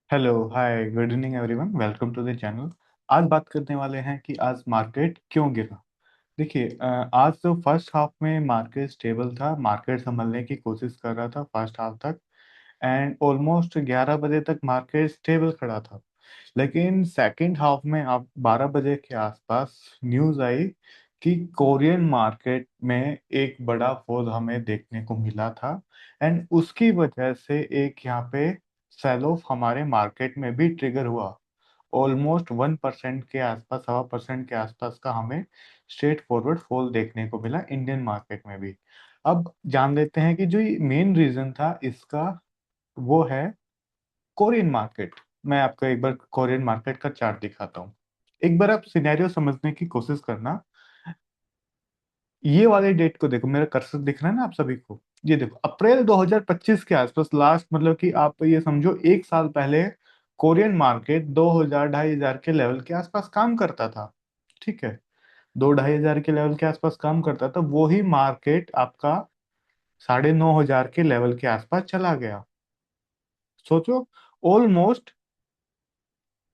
Hello hi good evening everyone, welcome to the channel. आज बात करने वाले हैं कि आज मार्केट क्यों गिरा। देखिए, आज तो फर्स्ट हाफ में मार्केट स्टेबल था, मार्केट संभलने की कोशिश कर रहा था फर्स्ट हाफ तक। एंड ऑलमोस्ट 11 बजे तक मार्केट स्टेबल खड़ा था। लेकिन सेकंड हाफ में आप 12 बजे के आसपास न्यूज आई कि कोरियन मार्केट में एक बड़ा फॉल हमें देखने को मिला था। एंड उसकी वजह से एक यहाँ पे सेल ऑफ हमारे मार्केट में भी ट्रिगर हुआ। ऑलमोस्ट 1% के आसपास, 1.25% के आसपास का हमें स्ट्रेट फॉरवर्ड फॉल देखने को मिला इंडियन मार्केट में भी। अब जान लेते हैं कि जो मेन रीजन था इसका, वो है कोरियन मार्केट। मैं आपको एक बार कोरियन मार्केट का चार्ट दिखाता हूँ। एक बार आप सिनेरियो समझने की कोशिश करना। ये वाले डेट को देखो, मेरा कर्सर दिख रहा है ना आप सभी को। ये देखो, अप्रैल 2025 के आसपास, लास्ट मतलब कि आप ये समझो एक साल पहले कोरियन मार्केट 2000 2500 के लेवल के आसपास काम करता था। ठीक है, 2 2500 के लेवल के आसपास काम करता था। वही मार्केट आपका 9,500 के लेवल के आसपास चला गया। सोचो, ऑलमोस्ट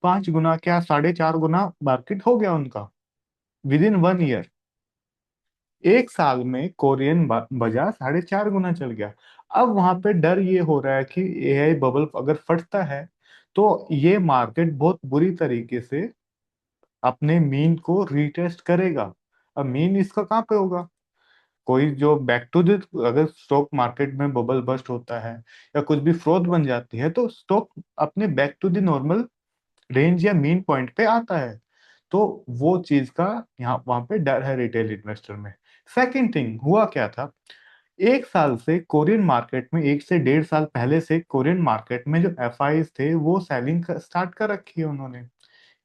5 गुना, क्या 4.5 गुना मार्केट हो गया उनका विद इन 1 ईयर। एक साल में कोरियन बाजार 4.5 गुना चल गया। अब वहां पे डर ये हो रहा है कि एआई बबल अगर फटता है तो ये मार्केट बहुत बुरी तरीके से अपने मीन को रीटेस्ट करेगा। अब मीन इसका कहाँ पे होगा? कोई जो बैक टू द, अगर स्टॉक मार्केट में बबल बस्ट होता है या कुछ भी फ्रॉड बन जाती है तो स्टॉक अपने back to the normal range या मीन पॉइंट पे आता है। तो वो चीज का यहाँ वहां पे डर है रिटेल इन्वेस्टर में। सेकंड थिंग हुआ क्या था, एक साल से कोरियन मार्केट में, 1 से 1.5 साल पहले से कोरियन मार्केट में जो एफआईज थे वो सेलिंग स्टार्ट कर रखी है उन्होंने।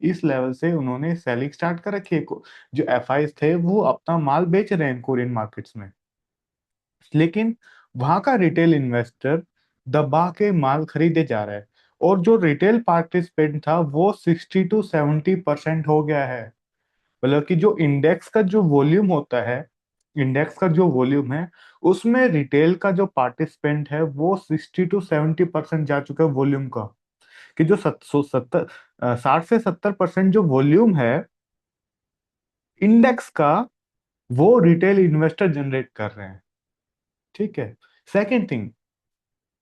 इस लेवल से उन्होंने सेलिंग स्टार्ट कर रखी है। जो एफआईज थे वो अपना माल बेच रहे हैं कोरियन मार्केट्स में। लेकिन वहां का रिटेल इन्वेस्टर दबा के माल खरीदे जा रहा है। और जो रिटेल पार्टिसिपेंट था वो 60 to 70% हो गया है। मतलब कि जो इंडेक्स का जो वॉल्यूम होता है, इंडेक्स का जो वॉल्यूम है, उसमें रिटेल का जो पार्टिसिपेंट है वो 60 to 70% जा चुका है वॉल्यूम का। कि जो 60 से 70% जो वॉल्यूम है इंडेक्स का, वो रिटेल इन्वेस्टर जनरेट कर रहे हैं। ठीक है। सेकेंड थिंग,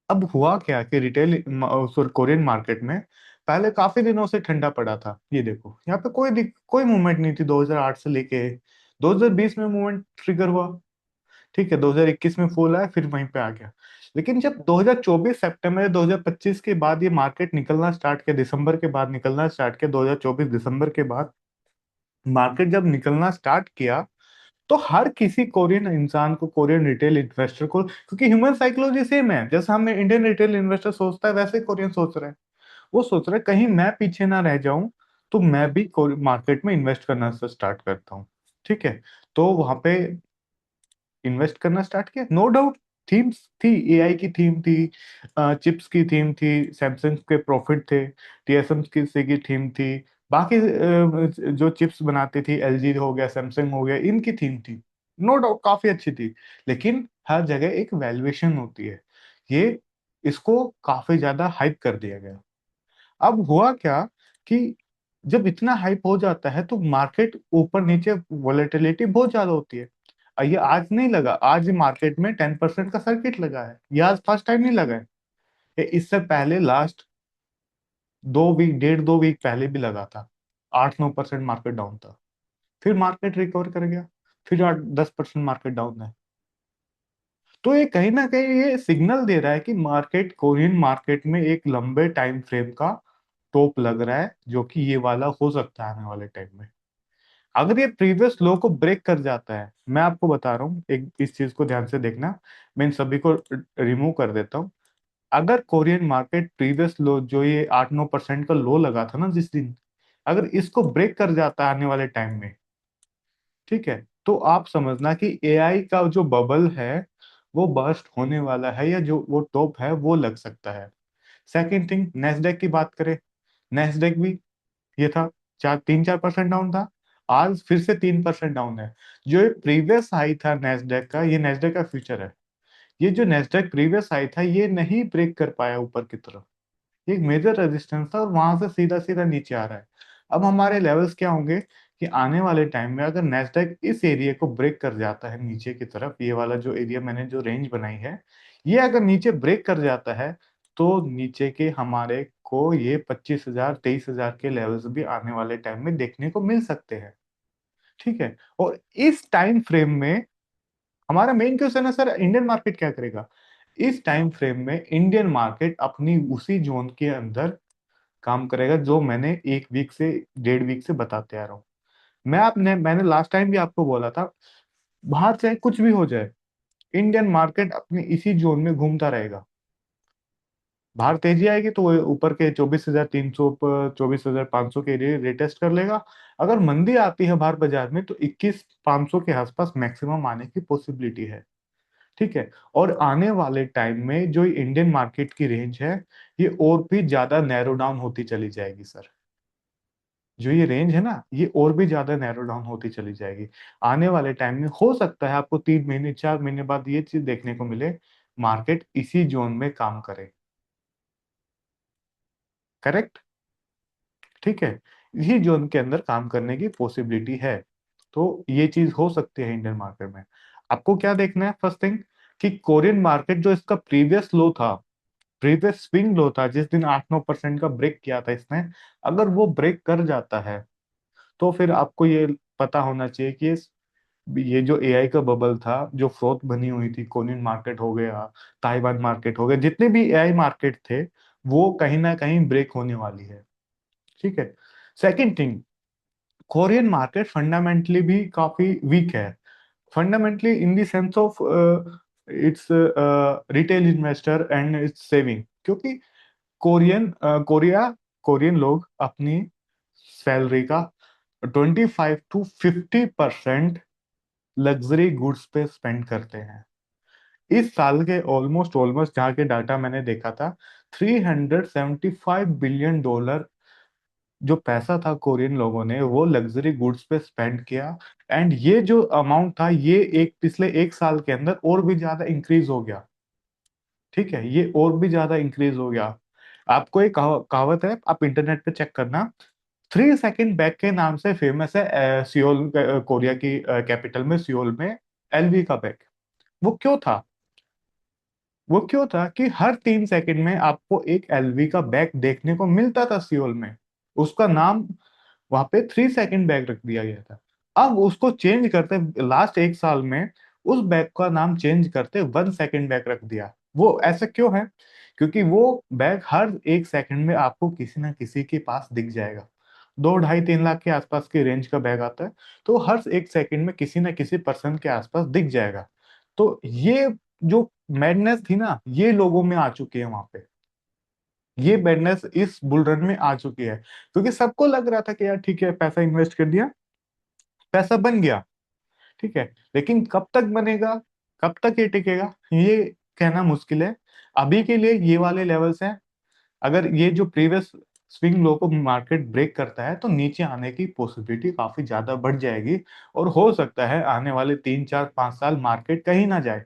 अब हुआ क्या कि रिटेल कोरियन मार्केट में पहले काफी दिनों से ठंडा पड़ा था। ये देखो यहाँ पे कोई मूवमेंट नहीं थी 2008 से लेके 2020 में मूवमेंट ट्रिगर हुआ। ठीक है, 2021 में फॉल आया, फिर वहीं पे आ गया। लेकिन जब 2024 सितंबर 2025 के बाद ये मार्केट निकलना स्टार्ट किया, दिसंबर के बाद निकलना स्टार्ट किया, 2024 दिसंबर के बाद मार्केट जब निकलना स्टार्ट किया, तो हर किसी कोरियन इंसान को, कोरियन रिटेल इन्वेस्टर को, क्योंकि ह्यूमन साइकोलॉजी सेम है, जैसे हमने इंडियन रिटेल इन्वेस्टर सोचता है वैसे ही कोरियन सोच रहे हैं। वो सोच रहे हैं कहीं मैं पीछे ना रह जाऊं, तो मैं भी मार्केट में इन्वेस्ट करना स्टार्ट करता हूँ। ठीक है। तो वहां पे इन्वेस्ट करना स्टार्ट किया, नो डाउट। थीम्स थी, एआई की थीम थी, चिप्स की थीम थी, सैमसंग के प्रॉफिट थे, टीएसएमसी की थीम थी, बाकी जो चिप्स बनाती थी, एलजी हो गया, सैमसंग हो गया, इनकी थीम थी। नो डाउट काफी अच्छी थी। लेकिन हर जगह एक वैल्यूएशन होती है। ये इसको काफी ज्यादा हाइप कर दिया गया। अब हुआ क्या कि जब इतना हाइप हो जाता है तो मार्केट ऊपर नीचे, वॉलेटिलिटी बहुत ज्यादा होती है। ये आज नहीं लगा, आज मार्केट में 10% का सर्किट लगा है, ये आज फर्स्ट टाइम नहीं लगा है। इससे पहले लास्ट 2 वीक, 1.5 2 वीक पहले भी लगा था। 8 9% मार्केट डाउन था, फिर मार्केट रिकवर कर गया, फिर 8 10% मार्केट डाउन है। तो ये कहीं ना कहीं ये सिग्नल दे रहा है कि मार्केट, कोरियन मार्केट में एक लंबे टाइम फ्रेम का टॉप लग रहा है, जो कि ये वाला हो सकता है आने वाले टाइम में। अगर ये प्रीवियस लो को ब्रेक कर जाता है, मैं आपको बता रहा हूँ, एक इस चीज को ध्यान से देखना। मैं इन सभी को रिमूव कर देता हूँ। अगर कोरियन मार्केट प्रीवियस लो, जो ये 8 9% का लो लगा था ना जिस दिन, अगर इसको ब्रेक कर जाता है आने वाले टाइम में, ठीक है, तो आप समझना कि एआई का जो बबल है वो बर्स्ट होने वाला है, या जो वो टॉप है वो लग सकता है। सेकंड थिंग, नेस्डेक की बात करें, नेस्डेक भी ये था, 3 4% डाउन था, आज फिर से 3% डाउन है। जो प्रीवियस हाई था नेस्डेक का, ये नेस्डेक का फ्यूचर है, ये जो नेस्डेक प्रीवियस हाई था ये नहीं ब्रेक कर पाया ऊपर की तरफ। ये एक मेजर रेजिस्टेंस था और वहां से सीधा सीधा नीचे आ रहा है। अब हमारे लेवल्स क्या होंगे कि आने वाले टाइम में अगर नेस्डैक इस एरिया को ब्रेक कर जाता है नीचे की तरफ, ये वाला जो एरिया मैंने जो रेंज बनाई है, ये अगर नीचे ब्रेक कर जाता है तो नीचे के हमारे को ये 25,000 23,000 के लेवल्स भी आने वाले टाइम में देखने को मिल सकते हैं। ठीक है। और इस टाइम फ्रेम में हमारा मेन क्वेश्चन है, सर इंडियन मार्केट क्या करेगा। इस टाइम फ्रेम में इंडियन मार्केट अपनी उसी जोन के अंदर काम करेगा जो मैंने एक वीक से 1.5 वीक से बताते आ रहा हूँ। मैंने लास्ट टाइम भी आपको बोला था, बाहर चाहे कुछ भी हो जाए, इंडियन मार्केट अपने इसी जोन में घूमता रहेगा। बाहर तेजी आएगी तो वो ऊपर के 24,300 पर 24,500 के एरिया रिटेस्ट कर लेगा। अगर मंदी आती है बाहर बाजार में तो 21,500 के आसपास मैक्सिमम आने की पॉसिबिलिटी है। ठीक है। और आने वाले टाइम में जो इंडियन मार्केट की रेंज है, ये और भी ज्यादा नैरो डाउन होती चली जाएगी सर। जो ये रेंज है ना, ये और भी ज्यादा नैरो डाउन होती चली जाएगी। आने वाले टाइम में हो सकता है आपको 3 महीने 4 महीने बाद ये चीज देखने को मिले, मार्केट इसी जोन में काम करे। करेक्ट। ठीक है। इसी जोन के अंदर काम करने की पॉसिबिलिटी है। तो ये चीज हो सकती है इंडियन मार्केट में। आपको क्या देखना है, फर्स्ट थिंग, कि कोरियन मार्केट जो इसका प्रीवियस लो था, प्रीवियस स्विंग लो था, जिस दिन 8-9% का ब्रेक किया था इसने, अगर वो ब्रेक कर जाता है तो फिर आपको ये पता होना चाहिए कि ये जो एआई का बबल था, जो फ्रोथ बनी हुई थी, कोरियन मार्केट हो गया, ताइवान मार्केट हो गया, जितने भी एआई मार्केट थे, वो कहीं ना कहीं ब्रेक होने वाली है। ठीक है। Second thing, Korean market fundamentally भी काफी वीक है। Fundamentally in the sense of its retail investor and it's saving, क्योंकि कोरिया कोरियन लोग अपनी सैलरी का 25 to 50% लग्जरी गुड्स पे स्पेंड करते हैं। इस साल के ऑलमोस्ट ऑलमोस्ट जहाँ के डाटा मैंने देखा था, $375 बिलियन जो पैसा था कोरियन लोगों ने वो लग्जरी गुड्स पे स्पेंड किया। एंड ये जो अमाउंट था, ये एक पिछले एक साल के अंदर और भी ज्यादा इंक्रीज हो गया। ठीक है, ये और भी ज्यादा इंक्रीज हो गया। आपको एक कहावत है, आप इंटरनेट पे चेक करना, 3 सेकंड बैग के नाम से फेमस है। सियोल, कोरिया की कैपिटल में, सियोल में एलवी का बैग। वो क्यों था? वो क्यों था कि हर 3 सेकंड में आपको एक एलवी का बैग देखने को मिलता था सियोल में। उसका नाम वहां पे 3 सेकंड बैग रख दिया गया था। अब उसको चेंज करते, लास्ट एक साल में उस बैग का नाम चेंज करते 1 सेकंड बैग रख दिया। वो ऐसा क्यों है? क्योंकि वो बैग हर एक सेकंड में आपको किसी ना किसी के पास दिख जाएगा। 2 ढाई 3 लाख के आसपास की रेंज का बैग आता है, तो हर एक सेकंड में किसी ना किसी पर्सन के आसपास दिख जाएगा। तो ये जो मैडनेस थी ना, ये लोगों में आ चुकी है वहां पे। ये मैडनेस इस बुल रन में आ चुकी है, क्योंकि सबको लग रहा था कि यार ठीक है, पैसा इन्वेस्ट कर दिया, पैसा बन गया। ठीक है। लेकिन कब तक बनेगा, कब तक ये टिकेगा, ये कहना मुश्किल है। अभी के लिए ये वाले लेवल्स हैं। अगर ये जो प्रीवियस स्विंग लो को मार्केट ब्रेक करता है तो नीचे आने की पॉसिबिलिटी काफी ज्यादा बढ़ जाएगी। और हो सकता है आने वाले 3 4 5 साल मार्केट कहीं ना जाए।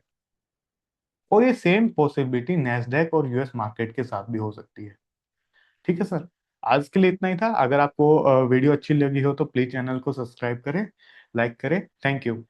और ये सेम पॉसिबिलिटी नेस्डैक और यूएस मार्केट के साथ भी हो सकती है। ठीक है सर। आज के लिए इतना ही था। अगर आपको वीडियो अच्छी लगी हो तो प्लीज चैनल को सब्सक्राइब करें, लाइक करें। Thank you.